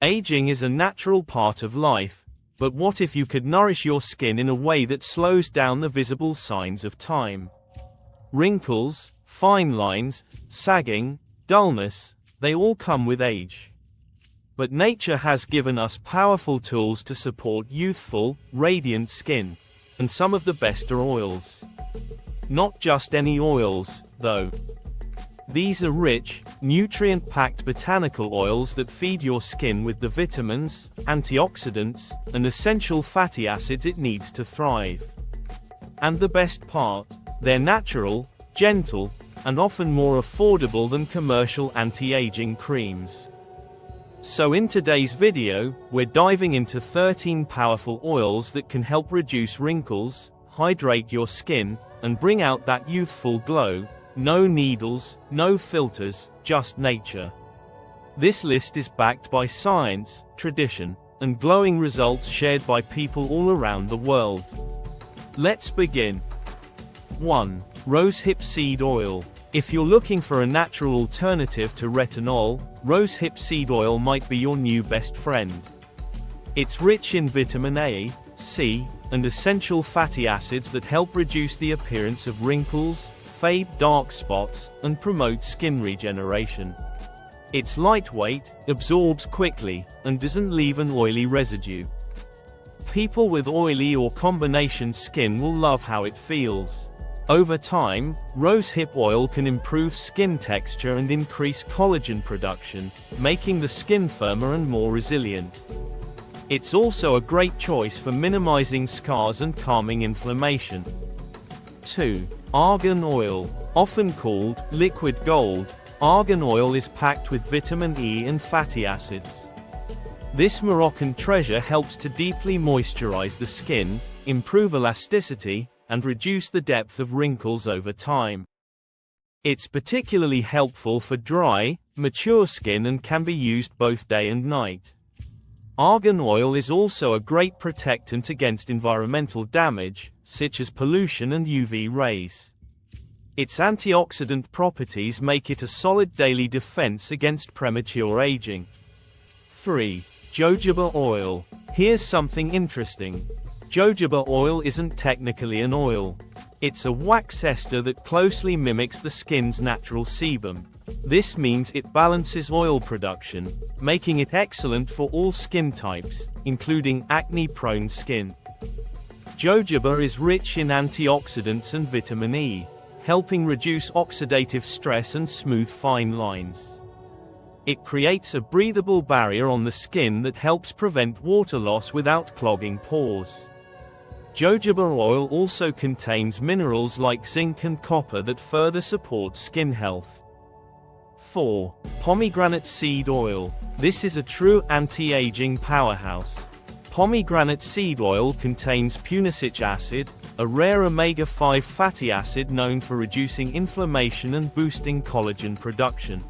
Aging is a natural part of life, but what if you could nourish your skin in a way that slows down the visible signs of time? Wrinkles, fine lines, sagging, dullness, they all come with age. But nature has given us powerful tools to support youthful, radiant skin, and some of the best are oils. Not just any oils, though. These are rich, nutrient-packed botanical oils that feed your skin with the vitamins, antioxidants, and essential fatty acids it needs to thrive. And the best part, they're natural, gentle, and often more affordable than commercial anti-aging creams. So in today's video, we're diving into 13 powerful oils that can help reduce wrinkles, hydrate your skin, and bring out that youthful glow. No needles, no filters, just nature. This list is backed by science, tradition, and glowing results shared by people all around the world. Let's begin. 1. Rosehip seed oil. If you're looking for a natural alternative to retinol, rosehip seed oil might be your new best friend. It's rich in vitamin A, C, and essential fatty acids that help reduce the appearance of wrinkles, fade dark spots, and promote skin regeneration. It's lightweight, absorbs quickly, and doesn't leave an oily residue. People with oily or combination skin will love how it feels. Over time, rosehip oil can improve skin texture and increase collagen production, making the skin firmer and more resilient. It's also a great choice for minimizing scars and calming inflammation. 2. Argan oil. Often called liquid gold, argan oil is packed with vitamin E and fatty acids. This Moroccan treasure helps to deeply moisturize the skin, improve elasticity, and reduce the depth of wrinkles over time. It's particularly helpful for dry, mature skin and can be used both day and night. Argan oil is also a great protectant against environmental damage, such as pollution and UV rays. Its antioxidant properties make it a solid daily defense against premature aging. 3. Jojoba oil. Here's something interesting. Jojoba oil isn't technically an oil. It's a wax ester that closely mimics the skin's natural sebum. This means it balances oil production, making it excellent for all skin types, including acne-prone skin. Jojoba is rich in antioxidants and vitamin E, helping reduce oxidative stress and smooth fine lines. It creates a breathable barrier on the skin that helps prevent water loss without clogging pores. Jojoba oil also contains minerals like zinc and copper that further support skin health. 4. Pomegranate seed oil. This is a true anti-aging powerhouse. Pomegranate seed oil contains punicic acid, a rare omega-5 fatty acid known for reducing inflammation and boosting collagen production.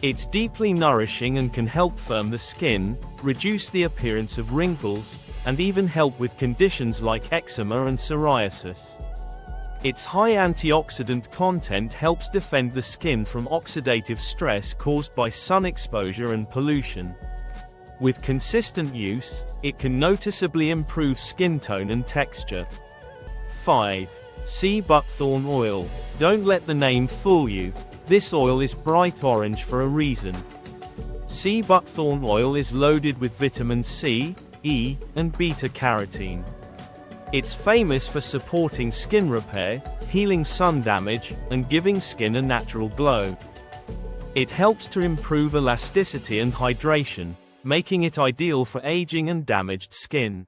It's deeply nourishing and can help firm the skin, reduce the appearance of wrinkles, and even help with conditions like eczema and psoriasis. Its high antioxidant content helps defend the skin from oxidative stress caused by sun exposure and pollution. With consistent use, it can noticeably improve skin tone and texture. 5. Sea buckthorn oil. Don't let the name fool you. This oil is bright orange for a reason. Sea buckthorn oil is loaded with vitamin C, E, and beta-carotene. It's famous for supporting skin repair, healing sun damage, and giving skin a natural glow. It helps to improve elasticity and hydration, making it ideal for aging and damaged skin.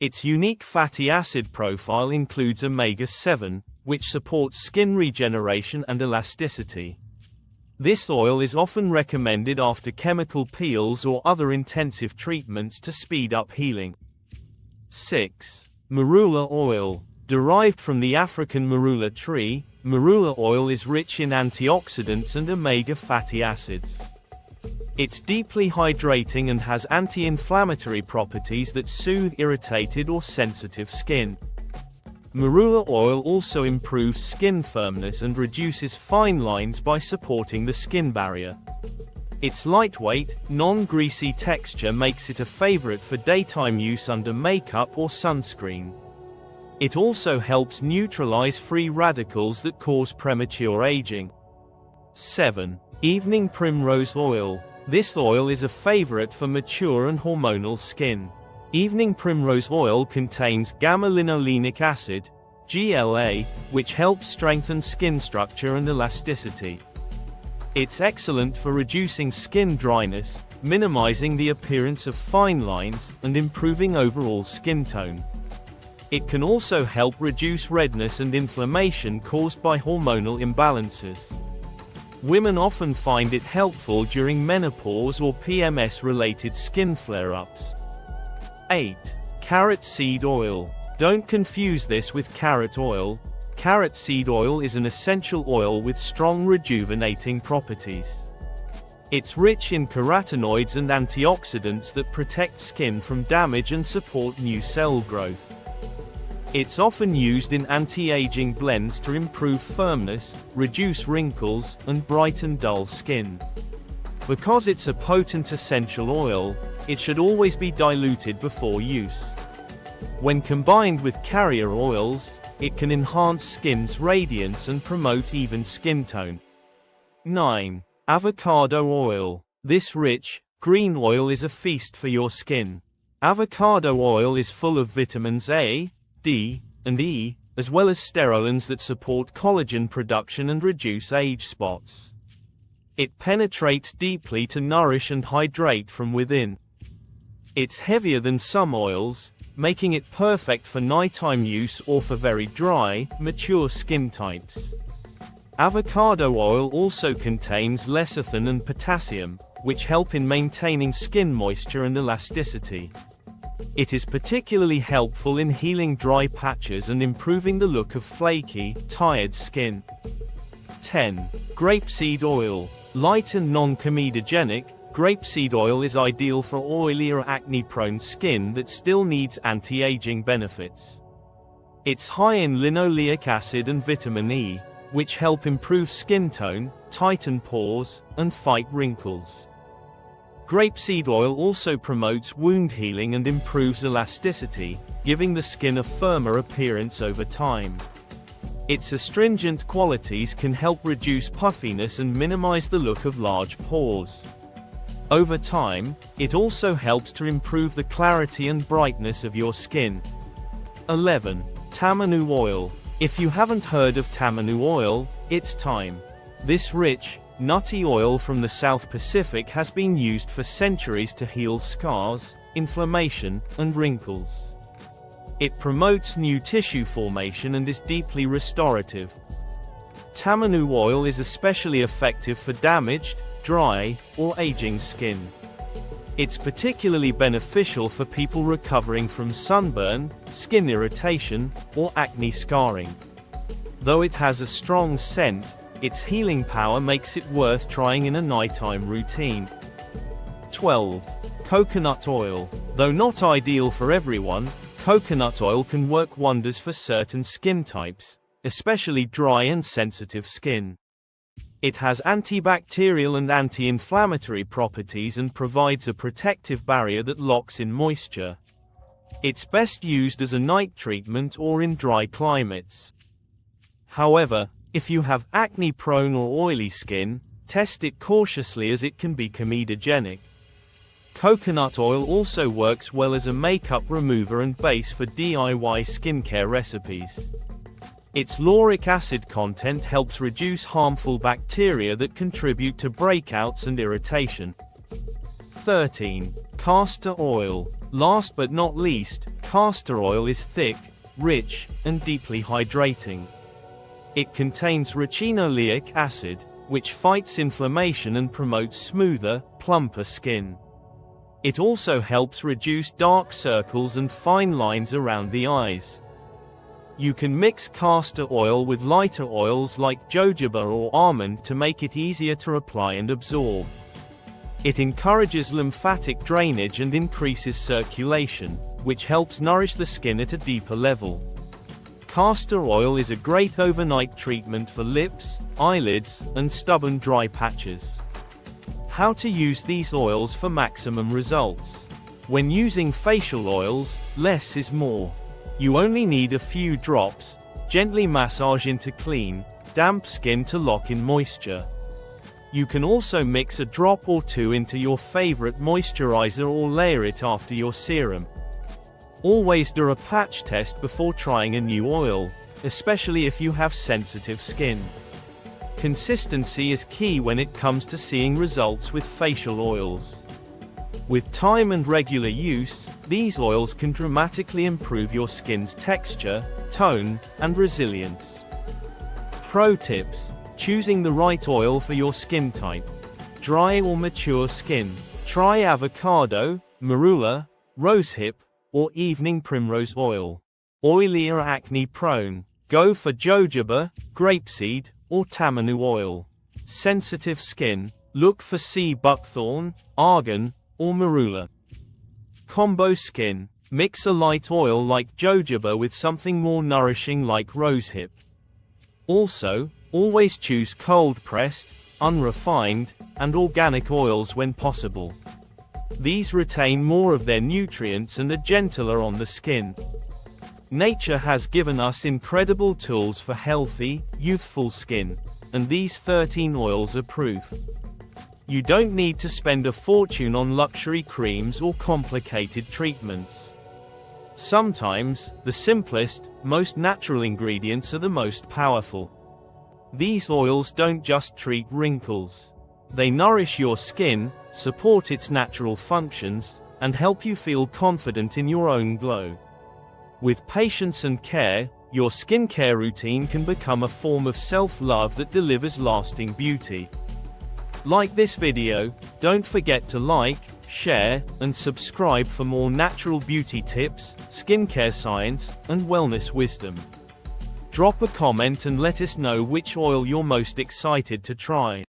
Its unique fatty acid profile includes omega-7, which supports skin regeneration and elasticity. This oil is often recommended after chemical peels or other intensive treatments to speed up healing. 6. Marula oil. Derived from the African marula tree, marula oil is rich in antioxidants and omega fatty acids. It's deeply hydrating and has anti-inflammatory properties that soothe irritated or sensitive skin. Marula oil also improves skin firmness and reduces fine lines by supporting the skin barrier. Its lightweight, non-greasy texture makes it a favorite for daytime use under makeup or sunscreen. It also helps neutralize free radicals that cause premature aging. 7. Evening Primrose Oil. This oil is a favorite for mature and hormonal skin. Evening Primrose Oil contains gamma-linolenic acid, GLA, which helps strengthen skin structure and elasticity. It's excellent for reducing skin dryness, minimizing the appearance of fine lines, and improving overall skin tone. It can also help reduce redness and inflammation caused by hormonal imbalances. Women often find it helpful during menopause or PMS-related skin flare-ups. 8. Carrot Seed Oil. Don't confuse this with carrot oil. Carrot seed oil is an essential oil with strong rejuvenating properties. It's rich in carotenoids and antioxidants that protect skin from damage and support new cell growth. It's often used in anti-aging blends to improve firmness, reduce wrinkles, and brighten dull skin. Because it's a potent essential oil, it should always be diluted before use. When combined with carrier oils, it can enhance skin's radiance and promote even skin tone. 9. Avocado Oil. This rich, green oil is a feast for your skin. Avocado oil is full of vitamins A, D, and E, as well as sterolins that support collagen production and reduce age spots. It penetrates deeply to nourish and hydrate from within. It's heavier than some oils, making it perfect for nighttime use or for very dry, mature skin types. Avocado oil also contains lecithin and potassium, which help in maintaining skin moisture and elasticity. It is particularly helpful in healing dry patches and improving the look of flaky, tired skin. 10. Grapeseed Oil. Light and non-comedogenic, grapeseed oil is ideal for oily or acne-prone skin that still needs anti-aging benefits. It's high in linoleic acid and vitamin E, which help improve skin tone, tighten pores, and fight wrinkles. Grapeseed oil also promotes wound healing and improves elasticity, giving the skin a firmer appearance over time. Its astringent qualities can help reduce puffiness and minimize the look of large pores. Over time, it also helps to improve the clarity and brightness of your skin. 11. Tamanu Oil. If you haven't heard of Tamanu oil, it's time. This rich, nutty oil from the South Pacific has been used for centuries to heal scars, inflammation, and wrinkles. It promotes new tissue formation and is deeply restorative. Tamanu oil is especially effective for damaged, dry, or aging skin. It's particularly beneficial for people recovering from sunburn, skin irritation, or acne scarring. Though it has a strong scent, its healing power makes it worth trying in a nighttime routine. 12. Coconut Oil. Though not ideal for everyone, coconut oil can work wonders for certain skin types, especially dry and sensitive skin. It has antibacterial and anti-inflammatory properties and provides a protective barrier that locks in moisture. It's best used as a night treatment or in dry climates. However, if you have acne-prone or oily skin, test it cautiously as it can be comedogenic. Coconut oil also works well as a makeup remover and base for DIY skincare recipes. Its lauric acid content helps reduce harmful bacteria that contribute to breakouts and irritation. 13. Castor Oil. Last but not least, castor oil is thick, rich, and deeply hydrating. It contains ricinoleic acid, which fights inflammation and promotes smoother, plumper skin. It also helps reduce dark circles and fine lines around the eyes. You can mix castor oil with lighter oils like jojoba or almond to make it easier to apply and absorb. It encourages lymphatic drainage and increases circulation, which helps nourish the skin at a deeper level. Castor oil is a great overnight treatment for lips, eyelids, and stubborn dry patches. How to use these oils for maximum results. When using facial oils, less is more. You only need a few drops. Gently massage into clean, damp skin to lock in moisture. You can also mix a drop or two into your favorite moisturizer or layer it after your serum. Always do a patch test before trying a new oil, especially if you have sensitive skin. Consistency is key when it comes to seeing results with facial oils. With time and regular use, these oils can dramatically improve your skin's texture, tone, and resilience. Pro tips: choosing the right oil for your skin type. Dry or mature skin. Try avocado, marula, rosehip, or evening primrose oil. Oily or acne prone. Go for jojoba, grapeseed, or tamanu oil. Sensitive skin. Look for sea buckthorn, argan, or marula. Combo skin. Mix a light oil like jojoba with something more nourishing like rosehip. Also, always choose cold-pressed, unrefined, and organic oils when possible. These retain more of their nutrients and are gentler on the skin. Nature has given us incredible tools for healthy, youthful skin, and these 13 oils are proof. You don't need to spend a fortune on luxury creams or complicated treatments. Sometimes, the simplest, most natural ingredients are the most powerful. These oils don't just treat wrinkles. They nourish your skin, support its natural functions, and help you feel confident in your own glow. With patience and care, your skincare routine can become a form of self-love that delivers lasting beauty. Like this video, don't forget to like, share, and subscribe for more natural beauty tips, skincare science, and wellness wisdom. Drop a comment and let us know which oil you're most excited to try.